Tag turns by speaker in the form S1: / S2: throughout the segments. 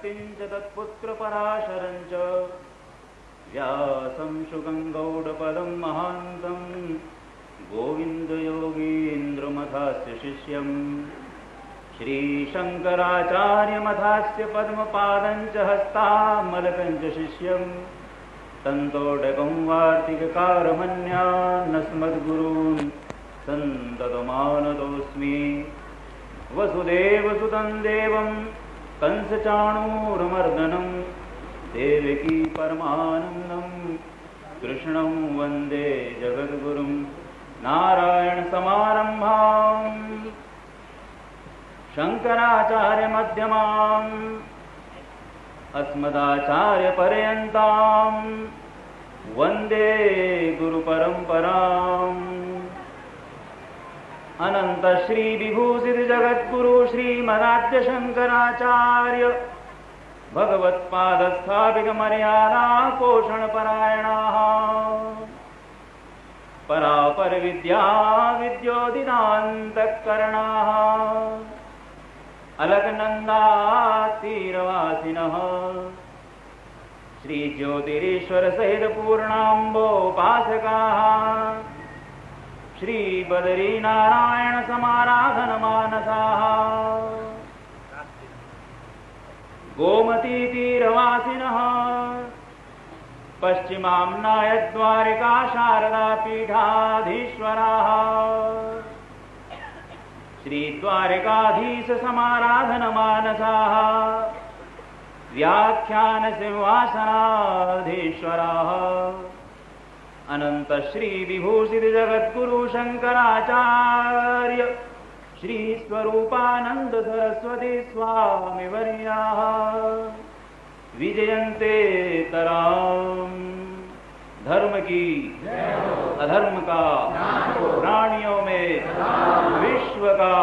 S1: शक्तिं च तत्पुत्रपराशरं च व्यासं शुकं गौडपदं महान्तं गोविन्दयोगीन्द्रमथास्य शिष्यं श्रीशङ्कराचार्यमथास्य पद्मपादं च हस्तामलकं च शिष्यं तन्तोटकं वार्तिककारमन्यान्नस्मद्गुरून् सन्ततमानतोऽस्मि। वसुदेवसुतं देवं कंसचाणूरमर्दनं देवकी परमानन्दं कृष्णं वन्दे जगद्गुरुं। नारायणसमारम्भां शङ्कराचार्यमध्यमाम् अस्मदाचार्यपर्यन्तां वन्दे गुरुपरम्पराम्। अनंत श्री विभूषित जगद्गुरु श्रीमदाद्य शंकराचार्य भगवत्पाद स्थापित मर्यादा पोषण परायणाः परापर विद्या विद्योदितान्तःकरणाः अलकनन्दातीरवासिनः श्री ज्योतिरीश्वर सहित पूर्णाम्बोपासकाः श्री बदरी नारायण समाराधन मानसाः गोमती तीरवासिनः पश्चिमाम्नाय द्वारिका शारदा पीठाधीश्वराः श्री द्वारिकाधीश समाराधन मानसाः व्याख्यान सिंहासनाधीश्वराः अनंत श्री विभूषित जगद्गुरु शंकराचार्य श्री स्वरूपानंद सरस्वती स्वामी वर्याः विजयन्ते तराम। धर्म की अधर्म का प्राणियों में विश्व का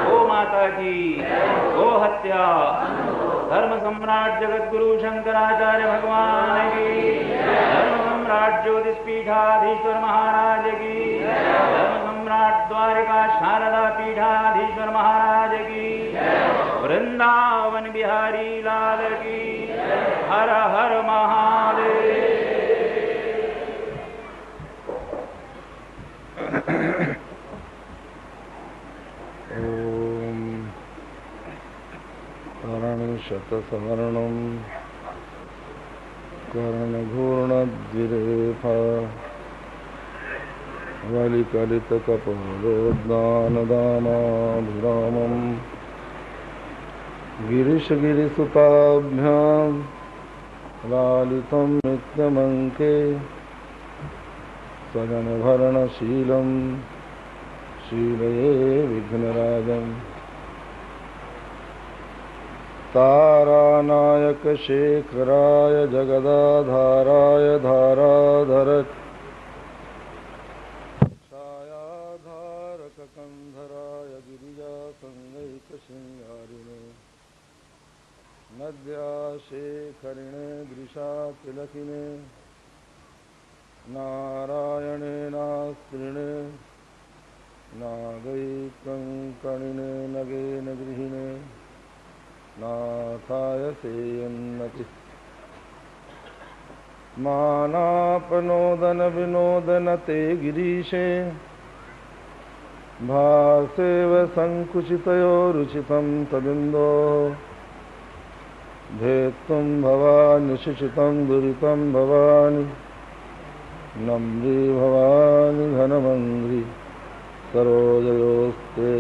S1: गो माता की गो हत्या धर्म सम्राट जगद्गुरु शंकराचार्य भगवान की धर्म सम्राट ज्योतिष पीठाधीश्वर महाराज की धर्म सम्राट द्वारिका शारदा पीठाधीश्वर महाराज की वृंदावन बिहारी लाल की हर हर महादेव।
S2: ओम शतसवर्णं कर्णघूर्णद्विरेफा वलिकलितकपोलोद्दानदानाभिरामं गिरिशगिरिसुताभ्यां लालितं नित्यमङ्के सजनभरणशीलं शीलये विघ्नराजम् तारानायक शेखराय जगदाधाराय धाराधर छायाधारक कंधराय गिरिजासंगैकशृंगारिणे नद्याशेखरिणे दृशातिलकिने नारायणे नास्त्रिणे नागैकङ्कणिने नगेन गृहिणे नाथाय सेयन्नति मानापनोदन विनोदन ते गिरीशे भासेव संकुचितयोरुचितं तदिन्दो भेत्तुं भवानि शिशितं दुरितं भवानि नम्री भवानि घनमङ्घ्रि सरोजयोस्ते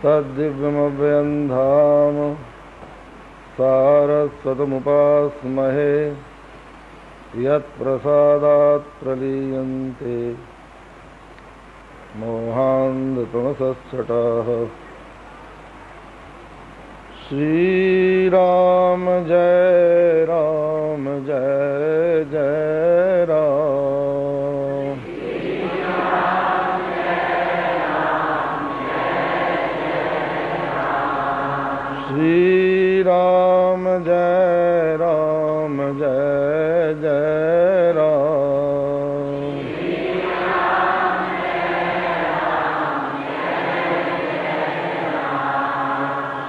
S2: तद्दिव्यमव्ययं धाम सारस्वतमुपास्महे यत्प्रसादात् प्रलीयन्ते मोहान्धतमसच्छटाः। श्रीराम जय राम जय जय राम। श्रीराम जय राम जय जय राम।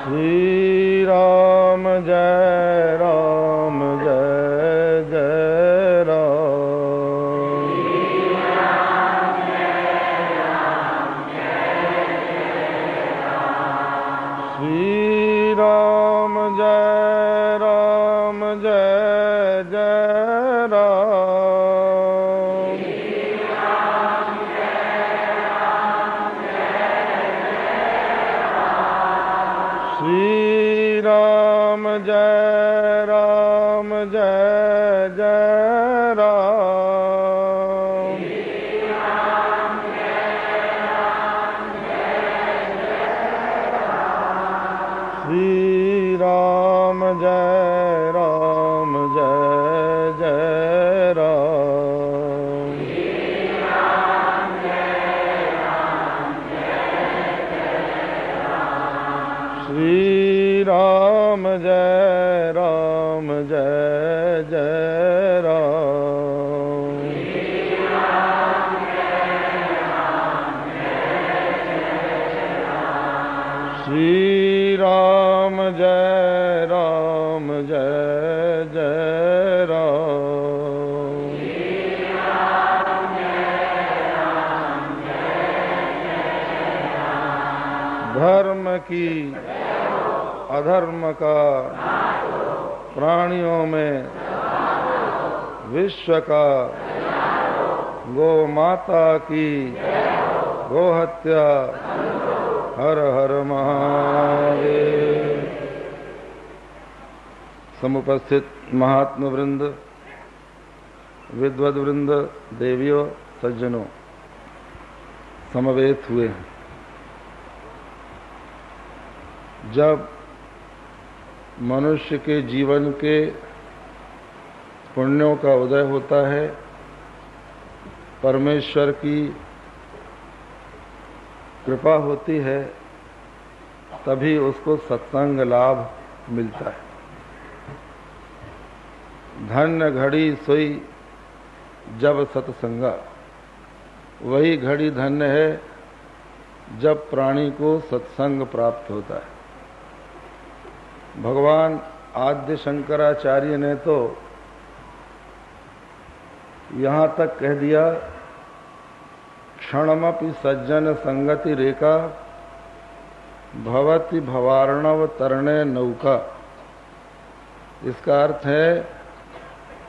S2: श्रीराम जय राम। श्री राम जय राम जय जय राम। श्री राम जय राम जय जय राम। श्री राम जय राम जय जय राम। श्री राम जय राम जय जय राम। धर्म की अधर्म का प्राणियों में विश्व का गौ माता की गोहत्या हर हर महादेव। समुपस्थित महात्मा वृंद, विद्वद वृंद, देवियों, सज्जनों, समवेत हुए हैं। जब मनुष्य के जीवन के पुण्यों का उदय होता है, परमेश्वर की कृपा होती है, तभी उसको सत्संग लाभ मिलता है। धन्य घड़ी सोई जब सत्संगा, वही घड़ी धन्य है जब प्राणी को सत्संग प्राप्त होता है। भगवान आद्य शंकराचार्य ने तो यहाँ तक कह दिया, क्षणमपि सज्जन संगति रेखा भवति भवार्णव तरणे नौका। इसका अर्थ है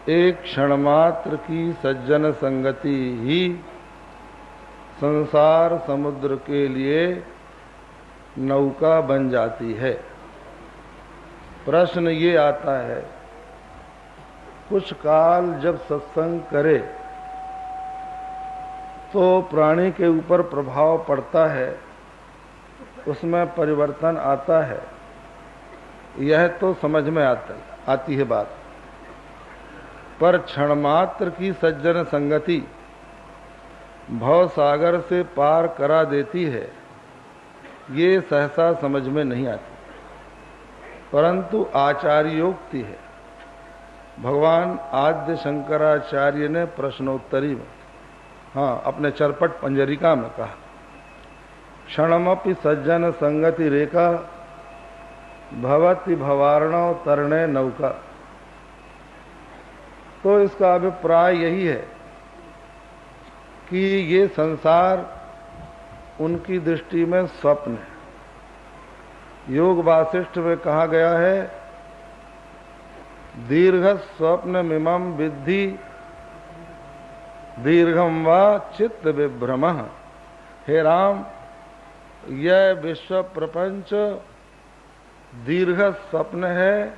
S2: एक क्षण मात्र की सज्जन संगति ही संसार समुद्र के लिए नौका बन जाती है। प्रश्न ये आता है, कुछ काल जब सत्संग करे तो प्राणी के ऊपर प्रभाव पड़ता है, उसमें परिवर्तन आता है, यह तो समझ में आती है बात। पर क्षण मात्र की सज्जन संगति भव सागर से पार करा देती है, ये सहसा समझ में नहीं आती। परंतु आचार्योक्ति है। भगवान आद्य शंकराचार्य ने प्रश्नोत्तरी में, अपने चरपट पंजरिका में कहा, क्षणमपि सज्जन संगति रेखा भवति भवार्णव तरणे नौका। तो इसका अभिप्राय यही है कि ये संसार उनकी दृष्टि में स्वप्न है। योग वासिष्ठ में कहा गया है, दीर्घ स्वप्न मिमम विद्धि दीर्घम वा चित्त विभ्रम। हे राम, यह विश्व प्रपंच दीर्घ स्वप्न है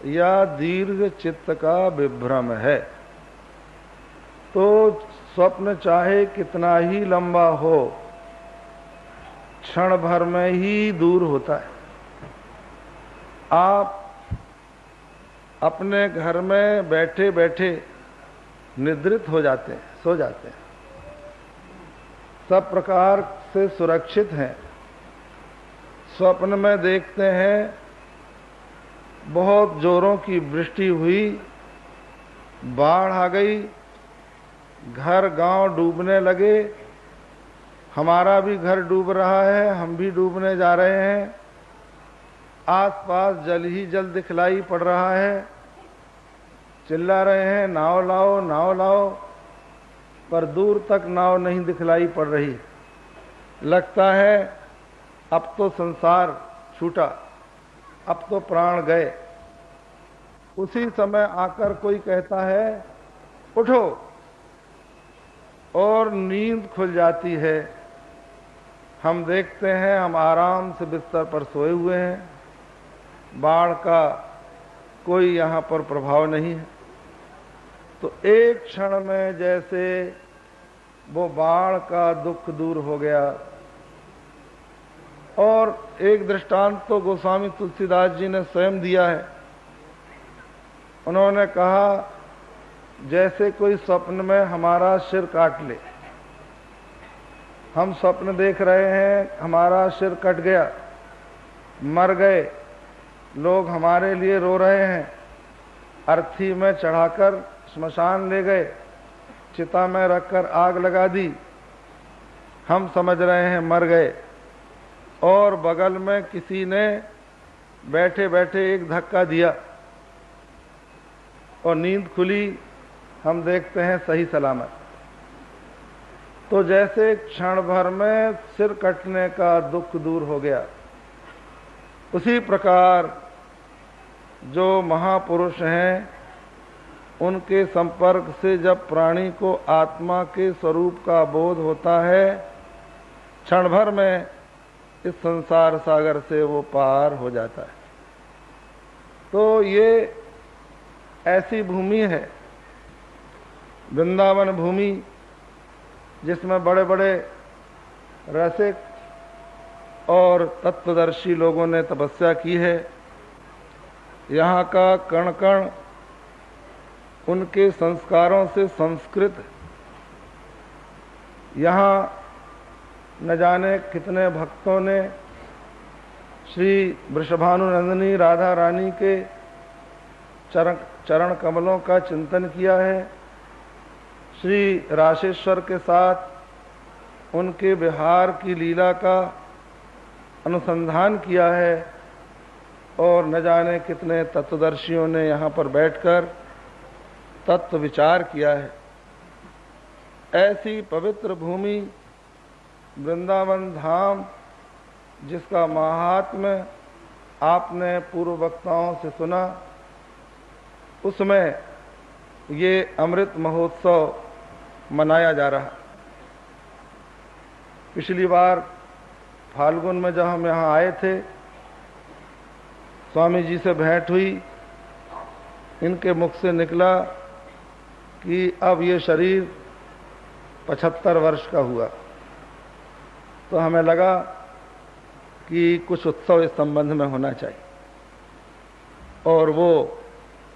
S2: या दीर्घ चित्त का विभ्रम है। तो स्वप्न चाहे कितना ही लंबा हो, क्षण भर में ही दूर होता है। आप अपने घर में बैठे बैठे निद्रित हो जाते हैं, सो जाते हैं, सब प्रकार से सुरक्षित हैं। स्वप्न में देखते हैं बहुत जोरों की वृष्टि हुई, बाढ़ आ गई, घर गांव डूबने लगे, हमारा भी घर डूब रहा है, हम भी डूबने जा रहे हैं, आसपास जल ही जल दिखलाई पड़ रहा है, चिल्ला रहे हैं नाव लाओ नाव लाओ, पर दूर तक नाव नहीं दिखलाई पड़ रही। लगता है अब तो संसार छूटा, अब तो प्राण गए। उसी समय आकर कोई कहता है उठो, और नींद खुल जाती है। हम देखते हैं हम आराम से बिस्तर पर सोए हुए हैं, बाढ़ का कोई यहाँ पर प्रभाव नहीं है। तो एक क्षण में जैसे वो बाढ़ का दुख दूर हो गया। और एक दृष्टांत तो गोस्वामी तुलसीदास जी ने स्वयं दिया है। उन्होंने कहा जैसे कोई स्वप्न में हमारा सिर काट ले। हम स्वप्न देख रहे हैं, हमारा सिर कट गया, मर गए, लोग हमारे लिए रो रहे हैं, अर्थी में चढ़ाकर स्मशान ले गए, चिता में रखकर आग लगा दी, हम समझ रहे हैं मर गए। और बगल में किसी ने बैठे बैठे एक धक्का दिया और नींद खुली, हम देखते हैं सही सलामत। तो जैसे क्षण भर में सिर कटने का दुख दूर हो गया, उसी प्रकार जो महापुरुष हैं उनके संपर्क से जब प्राणी को आत्मा के स्वरूप का बोध होता है, क्षण भर में इस संसार सागर से वो पार हो जाता है। तो ये ऐसी भूमि है वृंदावन भूमि, जिसमें बड़े बड़े रसिक और तत्वदर्शी लोगों ने तपस्या की है। यहाँ का कण कण उनके संस्कारों से संस्कृत। यहाँ न जाने कितने भक्तों ने श्री वृषभानुनंदिनी राधा रानी के चरण कमलों का चिंतन किया है। श्री राशेश्वर के साथ उनके विहार की लीला का अनुसंधान किया है। और न जाने कितने तत्वदर्शियों ने यहाँ पर बैठकर तत्व विचार किया है। ऐसी पवित्र भूमि वृंदावन धाम, जिसका महात्म्य आपने पूर्व वक्ताओं से सुना, उसमें ये अमृत महोत्सव मनाया जा रहा। पिछली बार फाल्गुन में जब हम यहाँ आए थे, स्वामी जी से भेंट हुई, इनके मुख से निकला कि अब ये शरीर 75 वर्ष का हुआ। तो हमें लगा कि कुछ उत्सव इस संबंध में होना चाहिए। और वो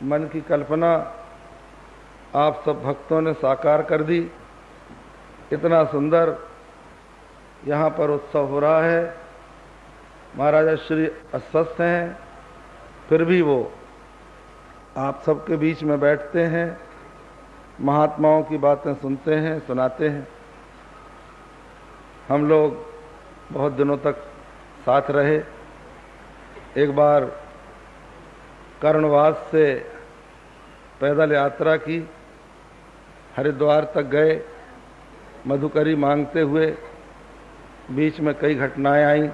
S2: मन की कल्पना आप सब भक्तों ने साकार कर दी। इतना सुंदर यहाँ पर उत्सव हो रहा है। महाराजा श्री अस्वस्थ हैं, फिर भी वो आप सबके बीच में बैठते हैं, महात्माओं की बातें सुनते हैं, सुनाते हैं। हम लोग बहुत दिनों तक साथ रहे। एक बार कर्णवास से पैदल यात्रा की, हरिद्वार तक गए, मधुकरी मांगते हुए। बीच में कई घटनाएं आईं।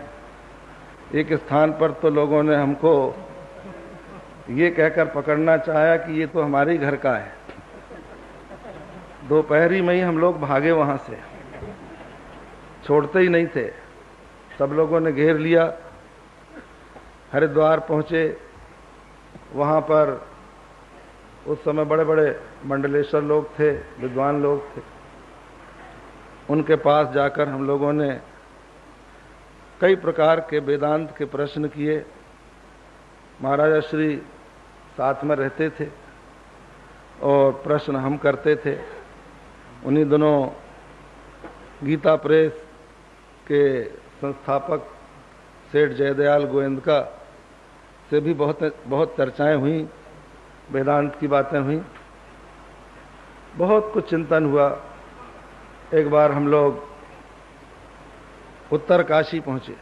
S2: एक स्थान पर तो लोगों ने हमको ये कहकर पकड़ना चाहा कि ये तो हमारे ही घर का है। दोपहरी में ही हम लोग भागे वहां से, छोड़ते ही नहीं थे। सब लोगों ने घेर लिया। हरिद्वार पहुंचे। वहां पर उस समय बड़े बड़े मंडलेश्वर लोग थे, विद्वान लोग थे। उनके पास जाकर हम लोगों ने कई प्रकार के वेदांत के प्रश्न किए। महाराजा श्री साथ में रहते थे और प्रश्न हम करते थे। उन्हीं दिनों गीता प्रेस के संस्थापक सेठ जयदयाल गोविंदका से भी बहुत चर्चाएं हुई, वेदांत की बातें हुई, बहुत कुछ चिंतन हुआ। एक बार हम लोग उत्तर काशी पहुंचे।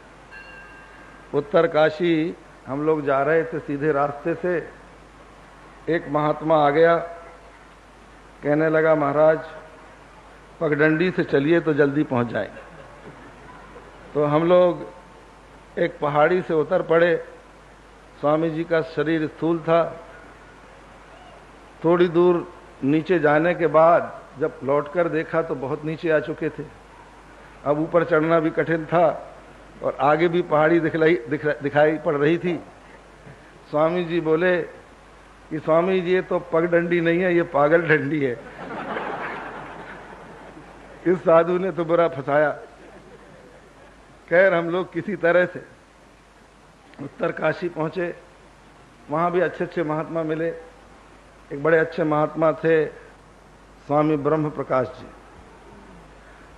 S2: उत्तर काशी हम लोग जा रहे थे, सीधे रास्ते से एक महात्मा आ गया, कहने लगा महाराज पगडंडी से चलिए तो जल्दी पहुंच जाएंगे। तो हम लोग एक पहाड़ी से उतर पड़े। स्वामी जी का शरीर स्थूल था, थोड़ी दूर नीचे जाने के बाद जब लौटकर देखा तो बहुत नीचे आ चुके थे। अब ऊपर चढ़ना भी कठिन था और आगे भी पहाड़ी दिखाई पड़ रही थी। स्वामी जी बोले कि स्वामी जी ये तो पगडंडी नहीं है, ये पागल डंडी है। इस साधु ने तो बुरा फंसाया। खैर हम लोग किसी तरह से उत्तर काशी पहुंचे। वहां भी अच्छे अच्छे महात्मा मिले। एक बड़े अच्छे महात्मा थे स्वामी ब्रह्म प्रकाश जी।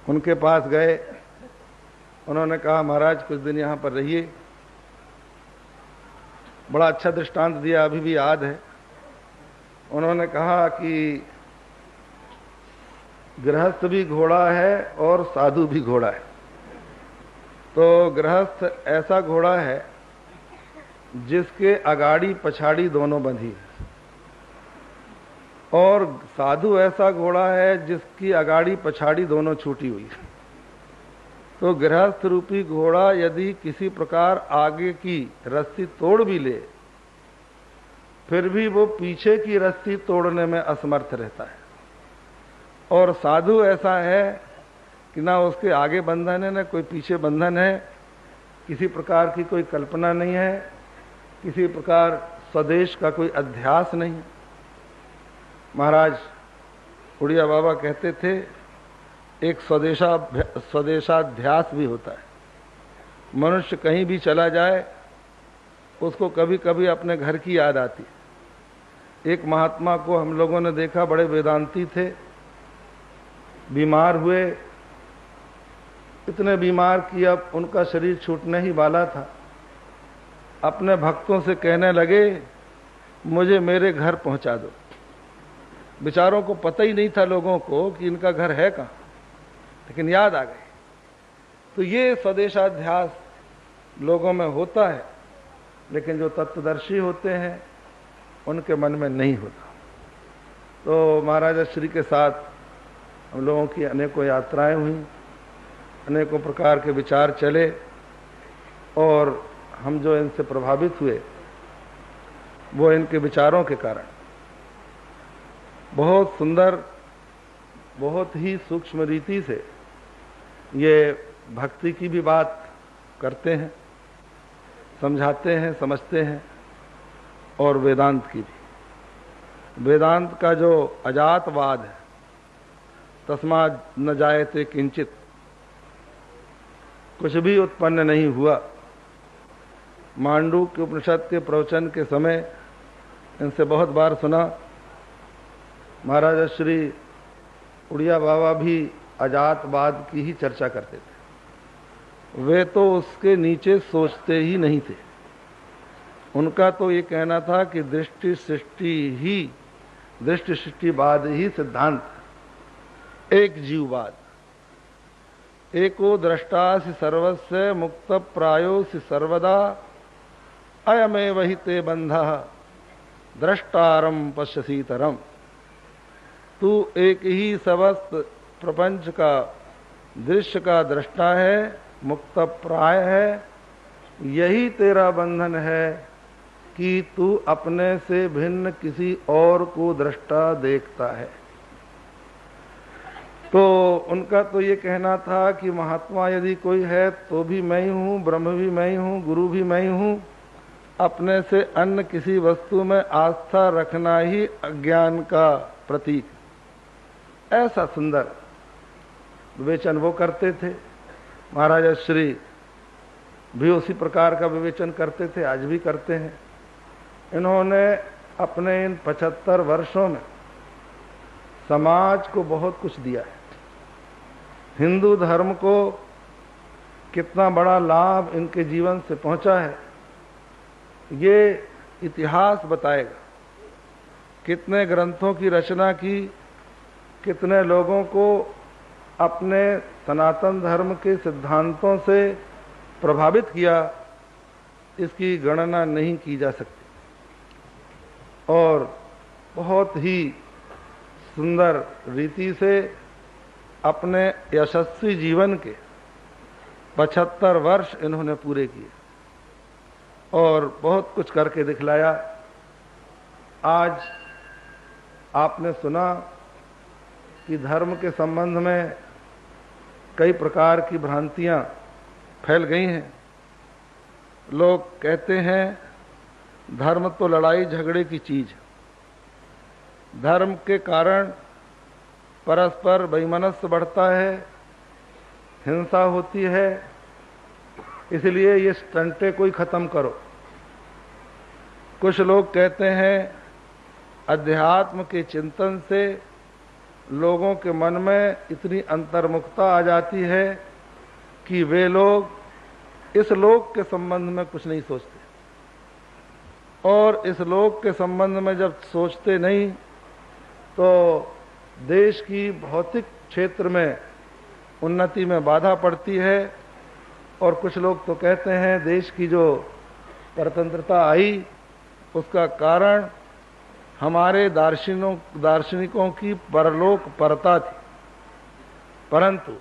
S2: उनके पास गए। उन्होंने कहा महाराज कुछ दिन यहां पर रहिए। बड़ा अच्छा दृष्टांत दिया, अभी भी याद है। उन्होंने कहा कि गृहस्थ भी घोड़ा है और साधु भी घोड़ा है। तो गृहस्थ ऐसा घोड़ा है जिसके अगाड़ी पछाड़ी दोनों बंधी है, और साधु ऐसा घोड़ा है जिसकी अगाड़ी पछाड़ी दोनों छूटी हुई है। तो गृहस्थ रूपी घोड़ा यदि किसी प्रकार आगे की रस्सी तोड़ भी ले, फिर भी वो पीछे की रस्सी तोड़ने में असमर्थ रहता है। और साधु ऐसा है कि ना उसके आगे बंधन है, ना कोई पीछे बंधन है, किसी प्रकार की कोई कल्पना नहीं है, किसी प्रकार स्वदेश का कोई अध्यास नहीं। महाराज उड़िया बाबा कहते थे एक स्वदेशाध्यास भी होता है। मनुष्य कहीं भी चला जाए उसको कभी कभी अपने घर की याद आती है। एक महात्मा को हम लोगों ने देखा, बड़े वेदांती थे, बीमार हुए, इतने बीमार कि अब उनका शरीर छूटने ही वाला था। अपने भक्तों से कहने लगे मुझे मेरे घर पहुंचा दो। बेचारों को पता ही नहीं था लोगों को कि इनका घर है कहाँ, लेकिन याद आ गए। तो ये स्वदेशाध्यास लोगों में होता है, लेकिन जो तत्वदर्शी होते हैं उनके मन में नहीं होता। तो महाराजा श्री के साथ हम लोगों की अनेकों यात्राएं हुई, अनेकों प्रकार के विचार चले, और हम जो इनसे प्रभावित हुए वो इनके विचारों के कारण। बहुत सुंदर, बहुत ही सूक्ष्म रीति से ये भक्ति की भी बात करते हैं, समझाते हैं, समझते हैं, और वेदांत की भी। वेदांत का जो अजातवाद है, तस्माद् न जायते किंचित, कुछ भी उत्पन्न नहीं हुआ। मांडू के उपनिषद के प्रवचन के समय इनसे बहुत बार सुना। महाराज श्री उड़िया बाबा भी अजातवाद की ही चर्चा करते थे। वे तो उसके नीचे सोचते ही नहीं थे। उनका तो ये कहना था कि दृष्टि सृष्टिवाद ही सिद्धांत, एक जीववाद। एको द्रष्टासि सर्वस्य मुक्त प्रायोसि सर्वदा, अयमेव हि ते बंधः द्रष्टारम पश्यसीतरम। तू एक ही समस्त प्रपंच का दृश्य का दृष्टा है, मुक्त प्राय है। यही तेरा बंधन है कि तू अपने से भिन्न किसी और को दृष्टा देखता है। तो उनका तो ये कहना था कि महात्मा यदि कोई है तो भी मैं ही हूँ, ब्रह्म भी मैं ही हूँ, गुरु भी मैं ही हूँ। अपने से अन्य किसी वस्तु में आस्था रखना ही अज्ञान का प्रतीक। ऐसा सुंदर विवेचन वो करते थे। महाराजा श्री भी उसी प्रकार का विवेचन करते थे, आज भी करते हैं। इन्होंने अपने इन 75 वर्षों में समाज को बहुत कुछ दिया है। हिंदू धर्म को कितना बड़ा लाभ इनके जीवन से पहुंचा है ये इतिहास बताएगा। कितने ग्रंथों की रचना की, कितने लोगों को अपने सनातन धर्म के सिद्धांतों से प्रभावित किया, इसकी गणना नहीं की जा सकती। और बहुत ही सुंदर रीति से अपने यशस्वी जीवन के 75 वर्ष इन्होंने पूरे किए और बहुत कुछ करके दिखलाया। आज आपने सुना कि धर्म के संबंध में कई प्रकार की भ्रांतियां फैल गई हैं। लोग कहते हैं धर्म तो लड़ाई झगड़े की चीज है, धर्म के कारण परस्पर वैमनस्य बढ़ता है, हिंसा होती है, इसलिए ये स्टंटे कोई खत्म करो। कुछ लोग कहते हैं अध्यात्म के चिंतन से लोगों के मन में इतनी अंतर्मुखता आ जाती है कि वे लोग इस लोक के संबंध में कुछ नहीं सोचते, और इस लोक के संबंध में जब सोचते नहीं तो देश की भौतिक क्षेत्र में उन्नति में बाधा पड़ती है। और कुछ लोग तो कहते हैं देश की जो स्वतंत्रता आई उसका कारण हमारे दार्शनिकों की परलोक परता थी, परंतु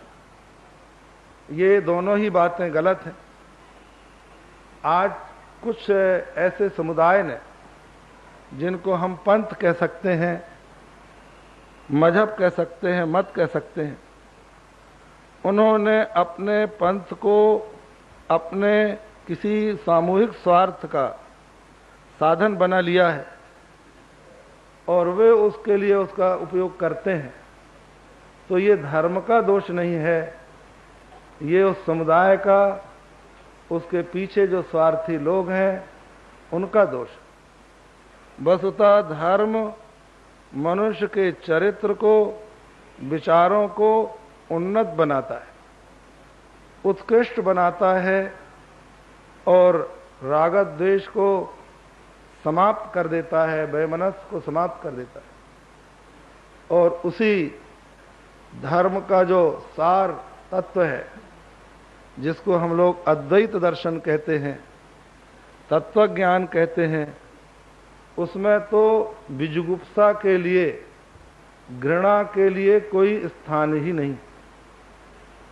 S2: ये दोनों ही बातें गलत हैं। आज कुछ ऐसे समुदाय ने जिनको हम पंथ कह सकते हैं, मजहब कह सकते हैं, मत कह सकते हैं, उन्होंने अपने पंथ को अपने किसी सामूहिक स्वार्थ का साधन बना लिया है और वे उसके लिए उसका उपयोग करते हैं। तो ये धर्म का दोष नहीं है, ये उस समुदाय का, उसके पीछे जो स्वार्थी लोग हैं उनका दोष। वस्तुतः धर्म मनुष्य के चरित्र को, विचारों को उन्नत बनाता है, उत्कृष्ट बनाता है और राग द्वेष को समाप्त कर देता है, वैमनस्य को समाप्त कर देता है। और उसी धर्म का जो सार तत्व है, जिसको हम लोग अद्वैत दर्शन कहते हैं, तत्व ज्ञान कहते हैं, उसमें तो विजुगुप्सा के लिए, घृणा के लिए कोई स्थान ही नहीं।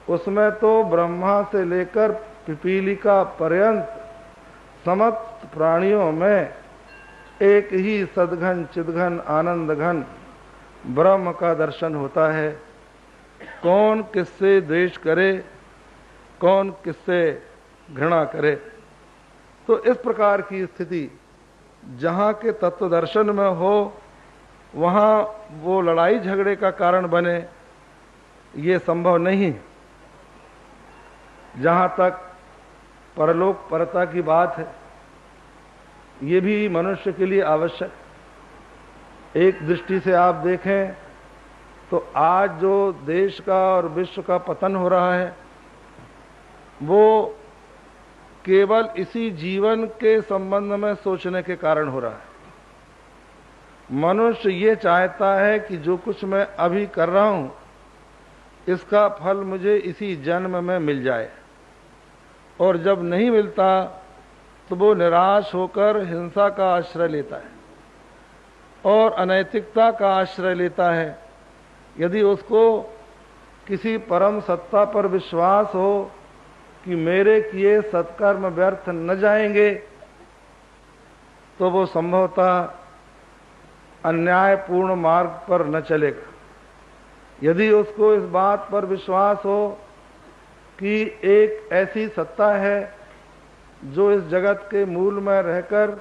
S2: उसमें तो ब्रह्मा से लेकर पिपीलिका पर्यंत समस्त प्राणियों में एक ही सद्घन चिद्घन आनंद घन ब्रह्म का दर्शन होता है। कौन किससे द्वेष करे, कौन किससे घृणा करे। तो इस प्रकार की स्थिति जहाँ के तत्व दर्शन में हो, वहाँ वो लड़ाई झगड़े का कारण बने, ये संभव नहीं। जहाँ तक परलोक परता की बात है, ये भी मनुष्य के लिए आवश्यक। एक दृष्टि से आप देखें तो आज जो देश का और विश्व का पतन हो रहा है, वो केवल इसी जीवन के संबंध में सोचने के कारण हो रहा है। मनुष्य ये चाहता है कि जो कुछ मैं अभी कर रहा हूं, इसका फल मुझे इसी जन्म में मिल जाए, और जब नहीं मिलता तो वो निराश होकर हिंसा का आश्रय लेता है और अनैतिकता का आश्रय लेता है। यदि उसको किसी परम सत्ता पर विश्वास हो कि मेरे किए सत्कर्म व्यर्थ न जाएंगे, तो वो संभवतः अन्यायपूर्ण मार्ग पर न चलेगा। यदि उसको इस बात पर विश्वास हो कि एक ऐसी सत्ता है जो इस जगत के मूल में रहकर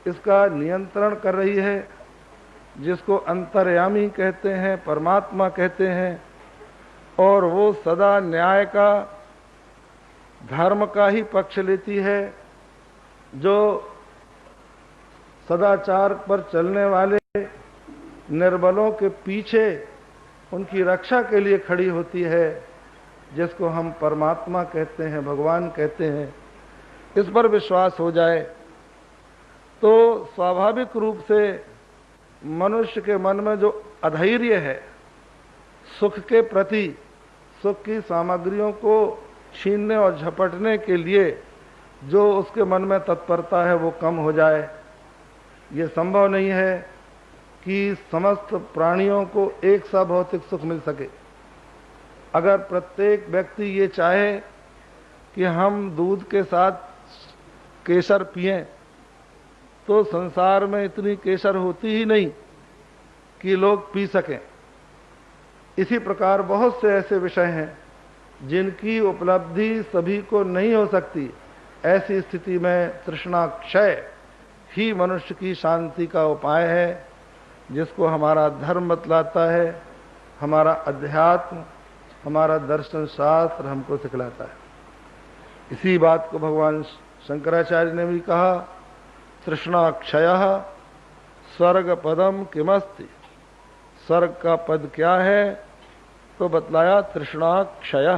S2: इसका नियंत्रण कर रही है, जिसको अंतर्यामी कहते हैं, परमात्मा कहते हैं, और वो सदा न्याय का, धर्म का ही पक्ष लेती है, जो सदाचार पर चलने वाले निर्बलों के पीछे उनकी रक्षा के लिए खड़ी होती है, जिसको हम परमात्मा कहते हैं, भगवान कहते हैं। इस पर विश्वास हो जाए तो स्वाभाविक रूप से मनुष्य के मन में जो अधैर्य है, सुख के प्रति, सुख की सामग्रियों को छीनने और झपटने के लिए जो उसके मन में तत्परता है, वो कम हो जाए। ये संभव नहीं है कि समस्त प्राणियों को एक सा भौतिक सुख मिल सके। अगर प्रत्येक व्यक्ति ये चाहे कि हम दूध के साथ केसर पिएं, तो संसार में इतनी केसर होती ही नहीं। कि लोग पी सकें। इसी प्रकार बहुत से ऐसे विषय हैं जिनकी उपलब्धि सभी को नहीं हो सकती। ऐसी स्थिति में तृष्णा क्षय ही मनुष्य की शांति का उपाय है, जिसको हमारा धर्म बतलाता है, हमारा अध्यात्म, हमारा दर्शन शास्त्र हमको सिखलाता है। इसी बात को भगवान शंकराचार्य ने भी कहा, तृष्णा क्षयः स्वर्ग पदम किमस्ति। स्वर्ग का पद क्या है? तो बतलाया तृष्णा क्षयः,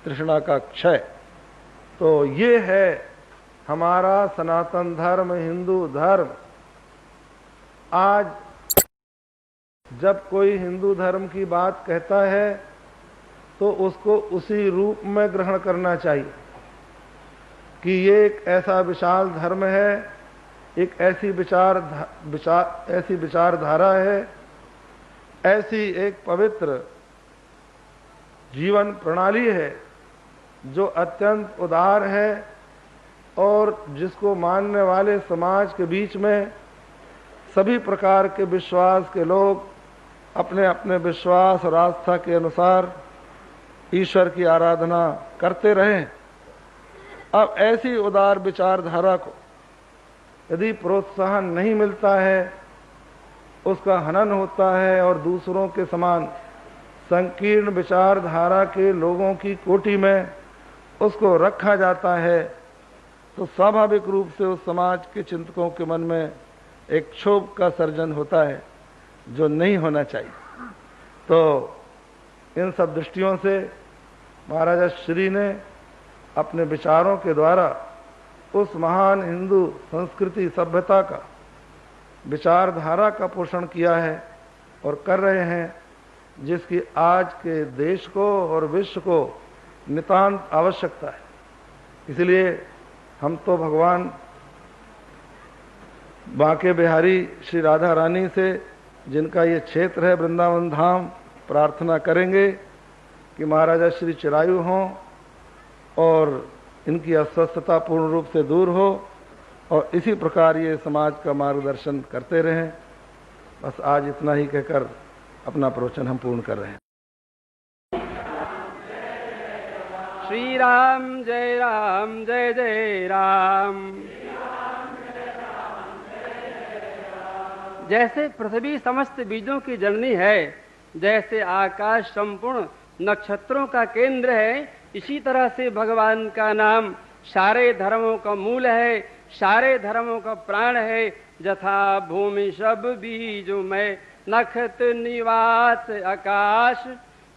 S2: तृष्णा का क्षय। तो ये है हमारा सनातन धर्म, हिंदू धर्म। आज जब कोई हिंदू धर्म की बात कहता है तो उसको उसी रूप में ग्रहण करना चाहिए कि ये एक ऐसा विशाल धर्म है, एक ऐसी विचारधारा है, ऐसी एक पवित्र जीवन प्रणाली है जो अत्यंत उदार है और जिसको मानने वाले समाज के बीच में सभी प्रकार के विश्वास के लोग अपने अपने विश्वास और आस्था के अनुसार ईश्वर की आराधना करते रहें। अब ऐसी उदार विचारधारा को यदि प्रोत्साहन नहीं मिलता है, उसका हनन होता है और दूसरों के समान संकीर्ण विचारधारा के लोगों की कोटि में उसको रखा जाता है, तो स्वाभाविक रूप से उस समाज के चिंतकों के मन में एक क्षोभ का सर्जन होता है जो नहीं होना चाहिए। तो इन सब दृष्टियों से महाराजा श्री ने अपने विचारों के द्वारा उस महान हिंदू संस्कृति सभ्यता का, विचारधारा का पोषण किया है और कर रहे हैं, जिसकी आज के देश को और विश्व को नितांत आवश्यकता है। इसलिए हम तो भगवान बांके बिहारी श्री राधा रानी से, जिनका ये क्षेत्र है वृंदावन धाम, प्रार्थना करेंगे कि महाराजा श्री चिरायु हों और इनकी अस्वस्थता पूर्ण रूप से दूर हो और इसी प्रकार ये समाज का मार्गदर्शन करते रहें। बस आज इतना ही कहकर अपना प्रवचन हम पूर्ण कर रहे हैं।
S3: श्री राम जय जय राम। जैसे पृथ्वी समस्त बीजों की जननी है, जैसे आकाश संपूर्ण नक्षत्रों का केंद्र है, इसी तरह से भगवान का नाम सारे धर्मों का मूल है, सारे धर्मों का प्राण है। जथा भूमि सब बीजों में नखत निवास आकाश,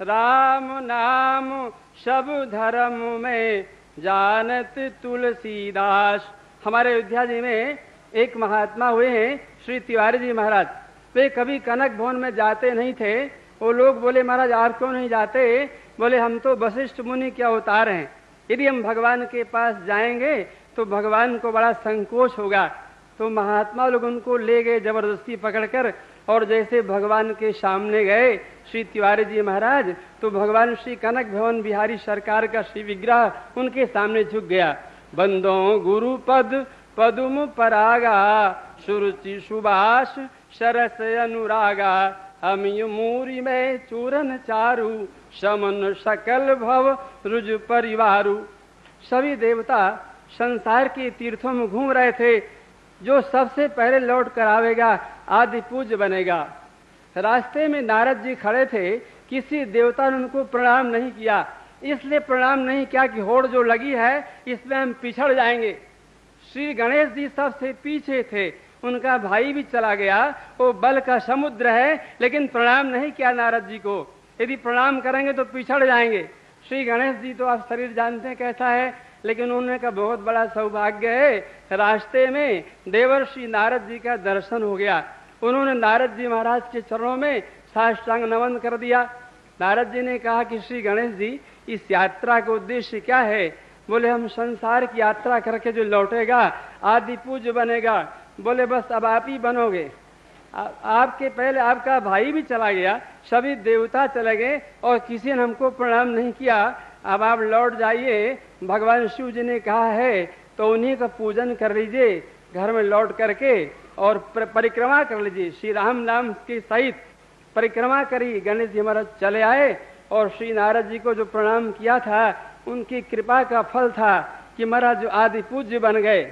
S3: राम नाम सब धर्म में जानत तुलसीदास। हमारे अयोध्या जी में एक महात्मा हुए हैं श्री तिवारी जी महाराज। वे कभी कनक भवन में जाते नहीं थे। वो लोग बोले, महाराज आप क्यों नहीं जाते? बोले, हम तो वशिष्ठ मुनि के अवतार हैं, यदि हम भगवान के पास जाएंगे तो भगवान को बड़ा संकोच होगा। तो महात्मा लोग उनको ले गए जबरदस्ती पकड़कर, और जैसे भगवान के सामने गए श्री तिवारी जी महाराज, तो भगवान श्री कनक भवन बिहारी सरकार का श्री विग्रह उनके सामने झुक गया। बंदो गुरु पद पदुम परागा, सुरुचि सुबास सरस अनुरागा, अमिय मूरी में चूरन चारु, समन सकल भव रुज परिवारु। सभी देवता संसार के तीर्थों में घूम रहे थे। जो सबसे पहले लौट कर आवेगा आदि पूज्य बनेगा। रास्ते में नारद जी खड़े थे, किसी देवता ने उनको प्रणाम नहीं किया। इसलिए प्रणाम नहीं किया कि होड़ जो लगी है इसमें हम पिछड़ जाएंगे। श्री गणेश जी सबसे पीछे थे, उनका भाई भी चला गया, वो बल का समुद्र है, लेकिन प्रणाम नहीं किया नारद जी को। यदि प्रणाम करेंगे तो पिछड़ जाएंगे। श्री गणेश जी तो आप शरीर जानते हैं कैसा है, लेकिन उन्होंने का बहुत बड़ा सौभाग्य है, रास्ते में देवर्षि नारद जी का दर्शन हो गया। उन्होंने नारद जी महाराज के चरणों में साष्टांग नमन कर दिया। नारद जी ने कहा कि श्री गणेश जी, इस यात्रा का उद्देश्य क्या है? बोले, हम संसार की यात्रा करके जो लौटेगा आदि पूज्य बनेगा। बोले, बस अब आप ही बनोगे। आपके पहले आपका भाई भी चला गया, सभी देवता चले गए और किसी ने हमको प्रणाम नहीं किया। अब आप लौट जाइए, भगवान शिव जी ने कहा है तो उन्हीं का पूजन कर लीजिए। घर में लौट करके और परिक्रमा कर लीजिए। श्री राम नाम के सहित परिक्रमा करी। गणेश जी महाराज चले आए और श्री नारद जी को जो प्रणाम किया था उनकी कृपा का फल था कि महाराज जो आदि पूज्य बन गए।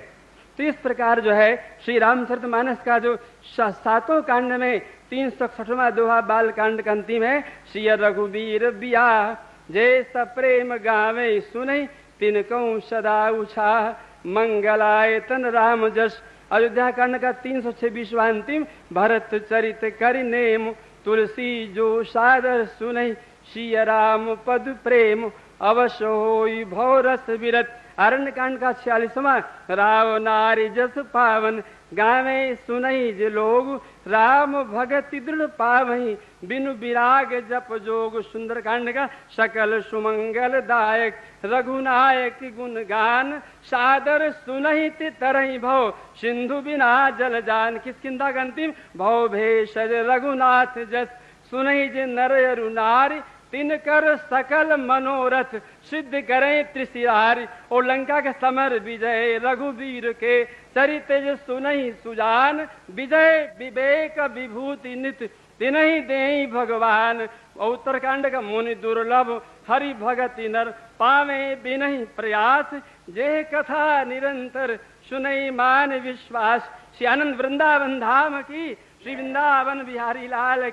S3: तो इस प्रकार जो है श्री रामचरितमानस का जो 7 कांड में 361वां दोहा बाल कांड का अंतिम है, श्री रघुवीर बियाह जय सप्रेम गावे सुनै तिनकौ सदा उछाह मंगलाय तन राम जस। अयोध्या कांड का 326वां अंतिम, भरत चरित करि नेम तुलसी जो सादर सुनै सिय राम पद प्रेम अवश्य होई भव रस विरत। अरण्य कांड का 46वां, राव नारी जस पावन गावे सुनई जे लोग राम भगति दृढ़ पावही बिनु विराग जप जोग। सुंदर कांड का सकल सुमंगल दायक रघुनायक गुण गान सादर सुनहि तरहि भव सिंधु बिना जल जान। किष्किंधा का अंतिम, भव भेषज रघुनाथ जस सुनहि जे नर अरु नारी तिनकर सकल मनोरथ सिद्ध करें त्रिशिरारी। और लंका के समर विजय रघुवीर के चरित सुनहि सुजान विजय विवेक विभूति नित तिनहि देहि भगवान। और उत्तरकांड का मुनि दुर्लभ हरि भगति नर पावे बिनहि प्रयास जे कथा निरंतर सुनहि मान विश्वास। श्री आनंद वृंदावन धाम की, श्री वृंदावन बिहारी लाल